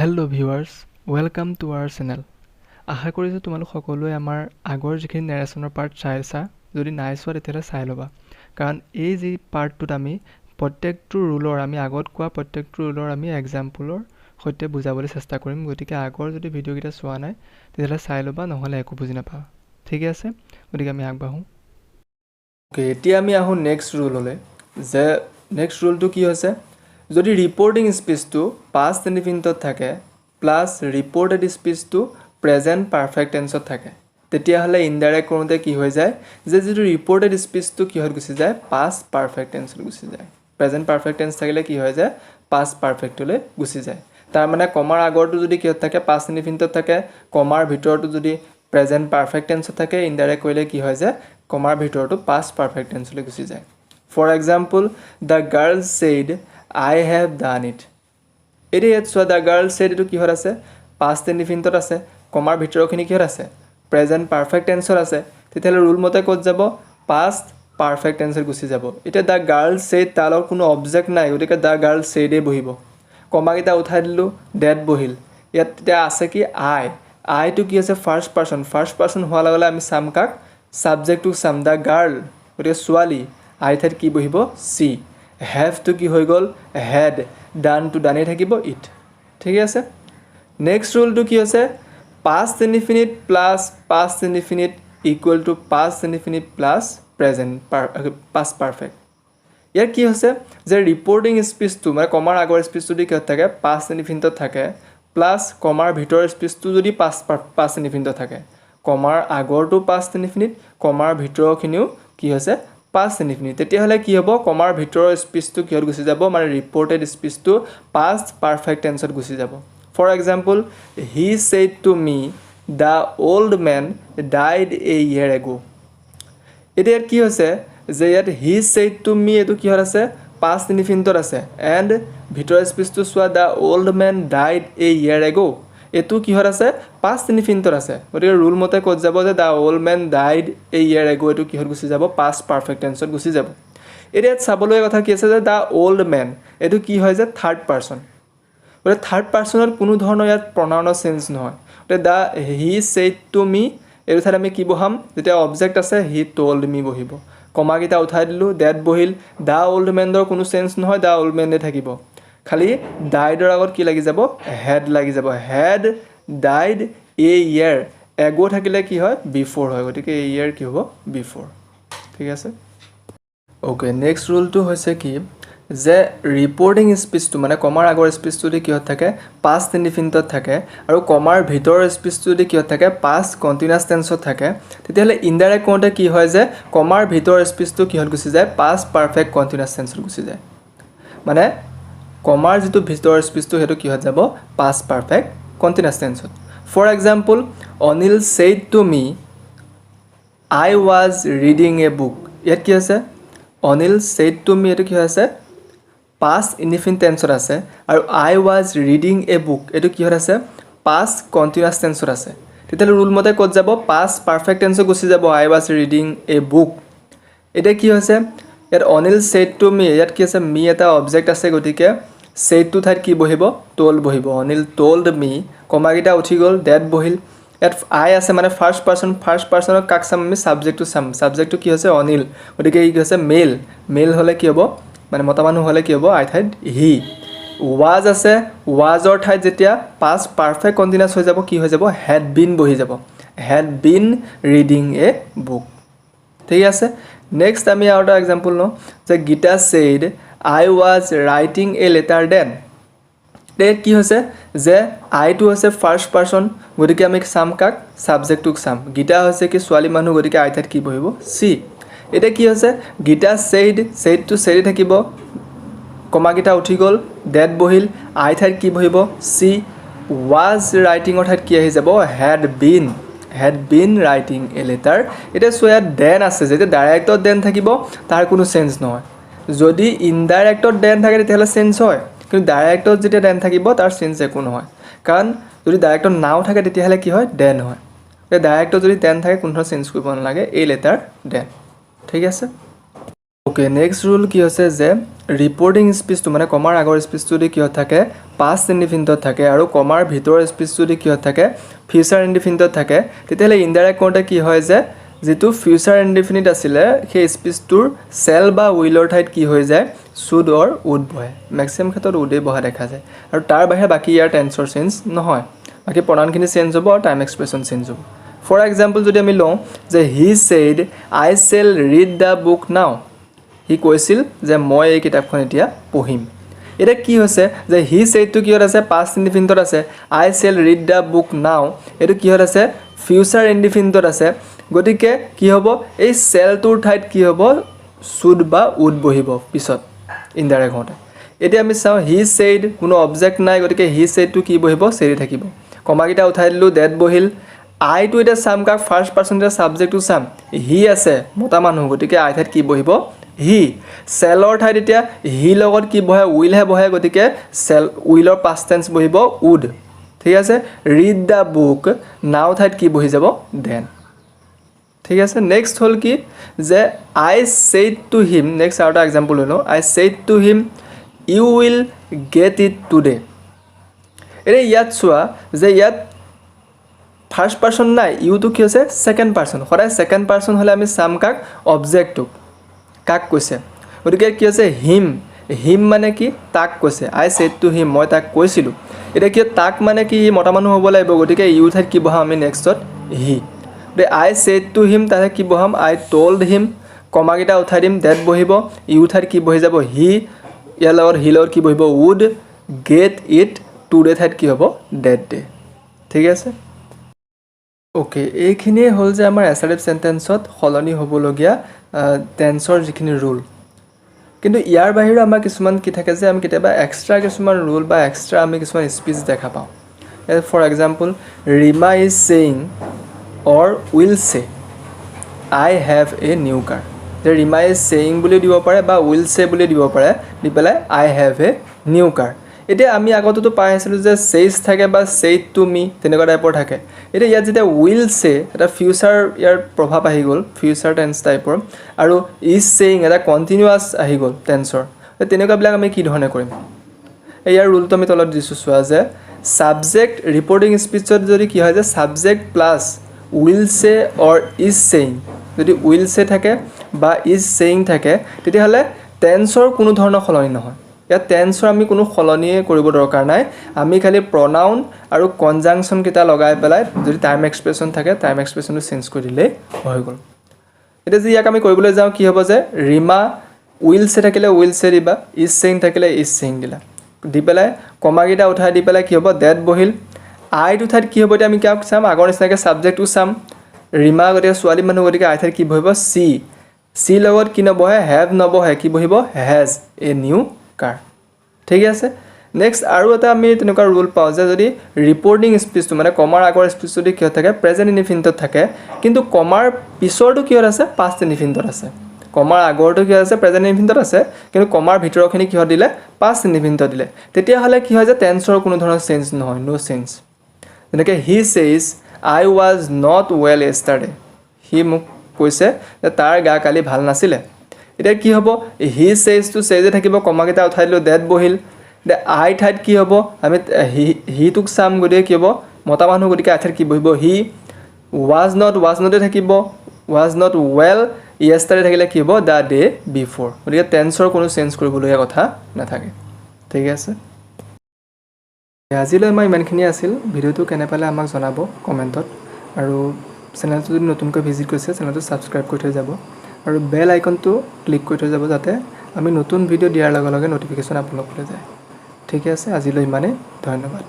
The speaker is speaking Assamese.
Hello' viewers, welcome to our channel. আশা কৰিছোঁ তোমালোক সকলোৱে আমাৰ আগৰ যিখিনি নেৰেশ্যনৰ পাৰ্ট চাইছা। যদি নাই চোৱা তেতিয়াহ'লে চাই ল'বা, কাৰণ এই যি পাৰ্টটোত আমি প্ৰত্যেকটো ৰুলৰ আমি আগত কোৱা প্ৰত্যেকটো ৰুলৰ আমি এক্সাম্পলৰ সৈতে বুজাবলৈ চেষ্টা কৰিম। গতিকে আগৰ যদি ভিডিঅ'কেইটা চোৱা নাই তেতিয়াহ'লে চাই ল'বা, নহ'লে একো বুজি নাপাবা। ঠিকে আছে, গতিকে আমি আগবাঢ়োঁ। অ'কে, এতিয়া আমি আহোঁ নেক্সট ৰুললৈ। যে নেক্সট ৰুলটো কি হৈছে, যদি ৰিপৰ্টিং স্পীচটো পাষ্ট ইনডিফিনিটত থাকে প্লাছ ৰিপৰ্টেড স্পীচটো প্ৰেজেণ্ট পাৰফেক্ট টেন্সত থাকে, তেতিয়াহ'লে ইনডাইৰেক্ট কৰোঁতে কি হৈ যায় যে যিটো ৰিপৰ্টেড স্পীচটো কিহত গুচি যায়, পাষ্ট পাৰফেক্ট টেন্সত গুচি যায়। প্ৰেজেণ্ট পাৰফেক্ট টেন্স থাকিলে কি হৈ যায়, পাষ্ট পাৰফেক্টলৈ গুচি যায়। তাৰমানে কমাৰ আগৰটো যদি কিহত থাকে, পাষ্ট ইনডিফিনিটত থাকে, কমাৰ ভিতৰতো যদি প্ৰেজেণ্ট পাৰফেক্ট টেন্সত থাকে, ইনডাইৰেক্ট কৰিলে কি হয় যায়, কমাৰ ভিতৰতো পাষ্ট পাৰফেক্ট টেন্সলৈ গুচি যায়। For example, the girl said I have done it. এতিয়া ইয়াত চোৱা, দ্য গাৰ্ল ছেইড এইটো কিহত আছে, পাষ্ট ইনডিফিনিটত আছে, কমাৰ ভিতৰৰখিনি কিহত আছে, প্ৰেজেণ্ট পাৰফেক্ট টেন্সত আছে। তেতিয়াহ'লে ৰুল মতে ক'ত যাব, পাষ্ট পাৰফেক্ট টেন্সত গুচি যাব। এতিয়া দ্য গাৰ্ল ছেইড, তাৰ লগত কোনো অবজেক্ট নাই, গতিকে দ্য গাৰ্ল ছেইডেই বহিব। কমাকেইটা উঠাই দিলোঁ, ডেট বহিল। ইয়াত তেতিয়া আছে কি, আইটো কি আছে, ফাৰ্ষ্ট পাৰ্চন হোৱাৰ লগে লগে আমি চাম কাক, ছাবজেক্টটোক চাম, দ্য গাৰ্ল, গতিকে ছোৱালী, আই ঠাইত কি বহিব, চি। হেভটো কি হৈ গ'ল, হেড, ডানটো ডানেই থাকিব, ইট। ঠিক আছে, নেক্সট ৰুলটো কি হৈছে, past indefinite plus past indefinite equal to past indefinite plus present past perfect. ইয়াৰ কি হৈছে যে ৰিপৰ্টিং স্পীচটো মানে কমাৰ আগৰ স্পীচটো যদি কিহত থাকে, পাষ্ট ইনডিফিনিটত থাকে, প্লাছ কমাৰ ভিতৰৰ স্পীচটো যদি পাষ্ট ইনডিফিনিটত থাকে, কমাৰ আগৰটো পাষ্ট ইনডিফিনিট, কমাৰ ভিতৰৰখিনিও কি হৈছে, পাষ্ট ইনডিফিনিট। তেতিয়াহ'লে কি হ'ব, কমাৰ ভিতৰৰ স্পীচটো কিহত গুচি যাব, মানে ৰিপৰ্টেড স্পীচটো পাষ্ট পাৰফেক্ট টেন্সত গুচি যাব। For example, he said to me the old men died a year ago. এতিয়া ইয়াত কি হৈছে যে ইয়াত হি ছেইড টু মি এইটো কিহত আছে, পাষ্ট ইনডিফিনিটত আছে, এণ্ড ভিতৰৰ স্পীচটো চোৱা, the old men died a year ago, এইটো কিহত আছে, পাষ্ট ইনডিফিনিটত আছে। গতিকে ৰুল মতে ক'ত যাব যে the old men died a year ago, এইটো কিহত গুচি যাব, পাষ্ট পাৰফেক্ট টেন্সত গুচি যাব। এতিয়া ইয়াত চাবলগীয়া কথা কি আছে যে দ্য অল্ড মেন এইটো কি হয় যে থাৰ্ড পাৰ্চন, গতিকে থাৰ্ড পাৰ্চনত কোনো ধৰণৰ ইয়াত প্ৰনাউনৰ চেঞ্জ নহয়। গতিকে দ্য হি ছেইড টু মি এইটো ঠাইত আমি কি বহাম, যেতিয়া অবজেক্ট আছে হি টল্ড মি বহিব। কমাকেইটা উঠাই দিলোঁ, ডেট বহিল, দ্য অল্ড মেনৰ কোনো চেঞ্জ নহয়, দ্য অল্ড মেনে থাকিব। খালি ডাইডৰ আগত কি লাগি যাব, হেড লাগি যাব, হেড ডাইড এ ইয়েৰ এগো থাকিলে কি হয়, বিফ'ৰ হয়, গতিকে এ ইয়েৰ কি হ'ব, বিফ'ৰ। ঠিক আছে, অ'কে, নেক্সট ৰুলটো হৈছে কি যে ৰিপৰ্টিং স্পীচটো মানে কমাৰ আগৰ স্পীচটো যদি কিহত থাকে, পাষ্ট ইনডিফিনিটত থাকে, আৰু কমাৰ ভিতৰৰ স্পীচটো যদি কিহত থাকে, পাষ্ট কণ্টিনিউৱাছ টেন্সত থাকে, তেতিয়াহ'লে ইনডাইৰেক্ট কৰোঁতে কি হয় যে কমাৰ ভিতৰৰ স্পীচটো কিহত গুচি যায়, পাষ্ট পাৰফেক্ট কণ্টিনিউৱাছ টেন্সত গুচি যায়। মানে কমাৰ যিটো ভিতৰৰ স্পীচটো সেইটো কিহত যাব, পাষ্ট পাৰফেক্ট কণ্টিনিউৱাছ টেন্সত। For example, Anil said to me I was reading a book. ইয়াত কি আছে, অনিল ছেইড টু মি এইটো কি হৈ আছে, পাষ্ট ইনডিফিনিট টেন্সত আছে, আৰু আই ৱাজ ৰিডিং এ বুক এইটো কিহত আছে, পাষ্ট কণ্টিনিউৱাছ টেন্সত আছে। তেতিয়াহ'লে ৰুল মতে ক'ত যাব, পাষ্ট পাৰফেক্ট টেন্সত গুচি যাব, আই ৱাজ ৰিডিং এ বুক। এতিয়া কি হৈছে, ইয়াত অনিল ছেইড টু মি, ইয়াত কি আছে, মি এটা অবজেক্ট আছে, গতিকে ছেইডটো ঠাইত কি বহিব, টল্ড বহিব, অনিল টল্ড মি, কমাকেইটা উঠি গ'ল, ডেট বহিল। ইয়াত আই আছে মানে ফাৰ্ষ্ট পাৰ্চনত কাক চাম আমি, ছাবজেক্টটো চাম, ছাবজেক্টটো কি হৈছে, অনিল, গতিকে ই কি হৈছে, মেল হ'লে কি হ'ব, মানে মতা মানুহ হ'লে কি হ'ব, আই ঠাইত হি। ৱাজ আছে, ৱাজৰ ঠাইত যেতিয়া পাষ্ট পাৰফেক্ট কণ্টিনিউৱাছ হৈ যাব, কি হৈ যাব, হেড বিন বহি যাব, had been reading a book. ঠিক আছে, নেক্সট আমি আৰু এটা এক্সাম্পল লওঁ যে Gita said I was writing a letter then. এতিয়া কি হৈছে যে আইটো হৈছে ফাৰ্ষ্ট পাৰ্চন, গতিকে আমি চাম কাক, ছাবজেক্টটোক চাম, গীতা হৈছে কি ছোৱালী মানুহ, গতিকে আই ঠাইত কি বহিব, চি। এতিয়া কি হৈছে, গীতা ছেইডটো ছেইডে থাকিব, কমাকেইটা উঠি গ'ল, ডেট বহিল, আই ঠাইত কি বহিব, চি। ৱাজ ৰাইটিঙৰ ঠাইত কি আহি যাব, had bin writing a letter. এতিয়া চোৱা ইয়াত দেন আছে, যেতিয়া ডাইৰেক্টত দেন থাকিব তাৰ কোনো চেঞ্জ নহয়, যদি ইনডাইৰেক্টত দেন থাকে তেতিয়াহ'লে চেঞ্জ হয়, কিন্তু ডাইৰেক্টত যেতিয়া দেন থাকিব তাৰ চেঞ্জ একো নহয়, কাৰণ যদি ডাইৰেক্টত নাও থাকে তেতিয়াহ'লে কি হয়, দেন হয়। ডাইৰেক্টত যদি দেন থাকে কোনো ধৰণৰ চেঞ্জ কৰিব নালাগে, এই লেটাৰ দেন। ঠিক আছে। ওকে, নেক্সট ৰুল কি হৈছে যে ৰিপৰ্টিং স্পীচটো মানে কমাৰ আগৰ স্পীচটো যদি কিহত থাকে পাষ্ট ইনডিফিনিটত থাকে আৰু কমাৰ ভিতৰৰ স্পীচটো যদি কিহত থাকে ফিউচাৰ ইনডিফিনিটত থাকে, তেতিয়াহ'লে ইনডাইৰেক্ট কৰোঁতে কি হয় যে যিটো ফিউচাৰ ইনডিফিনিট আছিলে সেই স্পীচটোৰ চেল বা উইলৰ ঠাইত কি হৈ যায় শুড অৰ উড বহে। মেক্সিমাম ক্ষেত্ৰত উডেই বহা দেখা যায় আৰু তাৰ বাহিৰে বাকী ইয়াৰ টেন্সৰ চেঞ্জ নহয়, বাকী প্ৰনাউনখিনি চেঞ্জ হ'ব আৰু টাইম এক্সপ্ৰেছন চেঞ্জ হ'ব। ফৰ এক্সাম্পল যদি আমি লওঁ যে he said I shall read the book now, সি কৈছিল যে মই এই কিতাপখন এতিয়া পঢ়িম। এতিয়া কি হৈছে যে হি ছেইডটো কিহত আছে পাষ্ট ইনডিফিনিটত আছে, আই শ্বেল ৰিড দ্য বুক নাও এইটো কিহত আছে ফিউচাৰ ইনডিফিনিটত আছে। গতিকে কি হ'ব এই চেলটোৰ ঠাইত কি হ'ব শুড বা উড বহিব পিছত ইনডাইৰেক্ট হওঁতে। এতিয়া আমি চাওঁ হি ছেইড কোনো অবজেক্ট নাই, গতিকে হি ছেইডটো কি বহিব চেৰি থাকিব, কমাকেইটা উঠাই দিলোঁ ডেট বহিল। আইটো এতিয়া চাম কাক ফাৰ্ষ্ট পাৰ্চন এতিয়া ছাবজেক্টটো চাম হি আছে মতা মানুহ, গতিকে আই ঠাইত কি বহিব হি। চেলৰ ঠাইত এতিয়া হি লগত কি বহে উইলহে বহে, গতিকে চেল উইলৰ পাষ্ট টেন্স বহিব উড। ঠিক আছে, ৰিড দ্য বুক নাও ঠাইত কি বহি যাব দেন। ঠিক আছে, নেক্সট হ'ল কি যে I said to him, next আৰু এটা এক্সাম্পল লৈ লওঁ, I said to him you will get it today. এতিয়া ইয়াত চোৱা যে ইয়াত ফাৰ্ষ্ট পাৰ্চন নাই, ইউটো কি হৈছে ছেকেণ্ড পাৰ্চন, সদায় ছেকেণ্ড পাৰ্চন হ'লে আমি চাম কাক অবজেক্টটোক কাক কৈছে, গতিকে কি হৈছে হিম, হিম মানে কি তাক কৈছে, আই ছেইড টু হিম মই তাক কৈছিলোঁ। এতিয়া কি তাক মানে কি মতা মানুহ হ'ব লাগিব, গতিকে ইউ ঠাইত কি বহাম আমি নেক্সটত হি। গতিকে আই ছেইড টু হিম তাতে কি বহাম আই টল্ড হিম, কমাকেইটা উঠাই দিম ডেট বহিব, ইউ ঠাইত কি বহি যাব হি, ইয়াৰ লগত হি লগত কি বহিব উড, গেট ইট টুডে ঠাইত কি হ'ব ডেট ডে। ঠিক আছে, অ'কে, এইখিনিয়ে হ'ল যে আমাৰ এছাৰ্টিভ চেণ্টেন্সত সলনি হ'বলগীয়া টেন্সৰ যিখিনি ৰুল। কিন্তু ইয়াৰ বাহিৰেও আমাৰ কিছুমান কি থাকে যে আমি কেতিয়াবা এক্সট্ৰা কিছুমান ৰুল বা এক্সট্ৰা আমি কিছুমান স্পীচ দেখা পাওঁ। For example Rima is saying or will say I have a new কাৰ। যে ৰীমা ইজ ছেইং বুলি দিব পাৰে বা উইল ছে বুলি দিব পাৰে, দি পেলাই আই হেভ এ নিউ কাৰ। এতিয়া আমি আগতেতো পাই আছিলোঁ যে ছেইজ থাকে বা ছেইড টু মি তেনেকুৱা টাইপৰ থাকে। এতিয়া ইয়াত যেতিয়া উইল ছে এটা ফিউচাৰ ইয়াৰ প্ৰভাৱ আহি গ'ল ফিউচাৰ টেন্স টাইপৰ, আৰু ইজ ছেইং এটা কণ্টিনিউৱাছ আহি গ'ল টেন্সৰ, তেনেকুৱাবিলাক আমি কি ধৰণে কৰিম। ইয়াৰ ৰুলটো আমি তলত দিছোঁ চোৱা যে ছাবজেক্ট ৰিপৰ্টিং স্পীচত যদি কি হয় যে ছাবজেক্ট প্লাছ উইল ছে অৰ ইজ ছেইং, যদি উইল ছে থাকে বা ইজ ছেইং থাকে তেতিয়াহ'লে টেন্সৰ কোনো ধৰণৰ সলনি নহয়। ইয়াত টেন্সৰ আমি কোনো সলনিয়ে কৰিব দৰকাৰ নাই, আমি খালি প্ৰনাউন আৰু কনজাংশ্যনকেইটা লগাই পেলাই যদি টাইম এক্সপ্ৰেছন থাকে টাইম এক্সপ্ৰেছনটো চেঞ্জ কৰি দিলেই হৈ গ'ল। এতিয়া যদি ইয়াক আমি কৰিবলৈ যাওঁ কি হ'ব যে ৰীমা উইল ছে থাকিলে উইল ছে দিবা, ইজ ছেইং থাকিলে ইজ ছেইং দিলা, দি পেলাই কমাকেইটা উঠাই দি পেলাই কি হ'ব ডেট বহিল। আইটো ঠাইত কি হ'ব এতিয়া আমি কাক চাম আগৰ নিচিনাকৈ ছাবজেক্টটো চাম, ৰীমা গতিকে ছোৱালী মানুহ গতিকে আই ঠাইত কি বহিব চি, চি লগত কি নবহে হেভ নবহে কি বহিব হেজ এ নিউ কাৰ। ঠিক আছে, নেক্সট আৰু এটা আমি তেনেকুৱা ৰুল পাওঁ যে যদি ৰিপৰ্টিং স্পীচটো মানে কমাৰ আগৰ স্পীচ যদি কিহত থাকে প্ৰেজেণ্ট ইনডিফিনিটত থাকে, কিন্তু কমাৰ পিছৰটো কিহত আছে পাষ্ট ইনডিফিনিটত আছে, কমাৰ আগৰটো কিহত আছে প্ৰেজেণ্ট ইনডিফিনিটত আছে, কিন্তু কমাৰ ভিতৰৰখিনি কিহত দিলে পাষ্ট ইনডিফিনিটত দিলে, তেতিয়াহ'লে কি হয় যে টেন্সৰ কোনো ধৰণৰ চেঞ্জ নহয়, ন' চেঞ্জ। যেনেকৈ হি ছেইজ আই ৱাজ নট ৱেল য়েষ্টাৰডে, সি মোক কৈছে যে তাৰ গা কালি ভাল নাছিলে। এতিয়া কি হ'ব হি ছেইজটো ছেইজে থাকিব, কমাকেইটা উঠাই দিলোঁ ডেট বহিল। এতিয়া আই ঠাইত কি হ'ব আমি হিটোক চাম, গতিকে কি হ'ব মতা মানুহ গতিকে আই ঠাইত কি বহিব হি, ৱাজ নটে থাকিব, ৱাজ নট ৱেল য়েষ্টাৰডে থাকিলে কি হ'ব দ্য ডে বিফ'ৰ, গতিকে টেন্সৰ কোনো চেঞ্জ কৰিবলগীয়া কথা নাথাকে। ঠিক আছে, আজিলৈ আমাৰ ইমানখিনি আছিল। ভিডিঅ'টো কেনে পালে আমাক জনাব কমেণ্টত, আৰু চেনেলটো যদি নতুনকৈ ভিজিট কৰিছে চেনেলটো ছাবস্ক্ৰাইব কৰি থৈ যাব আৰু বেল আইকনটো ক্লিক কৰি থৈ যাব যাতে আমি নতুন ভিডিঅ' দিয়াৰ লগে লগে ন'টিফিকেশ্যন আপোনালোকলৈ যায়। ঠিকে আছে, আজিলৈ ইমানেই, ধন্যবাদ।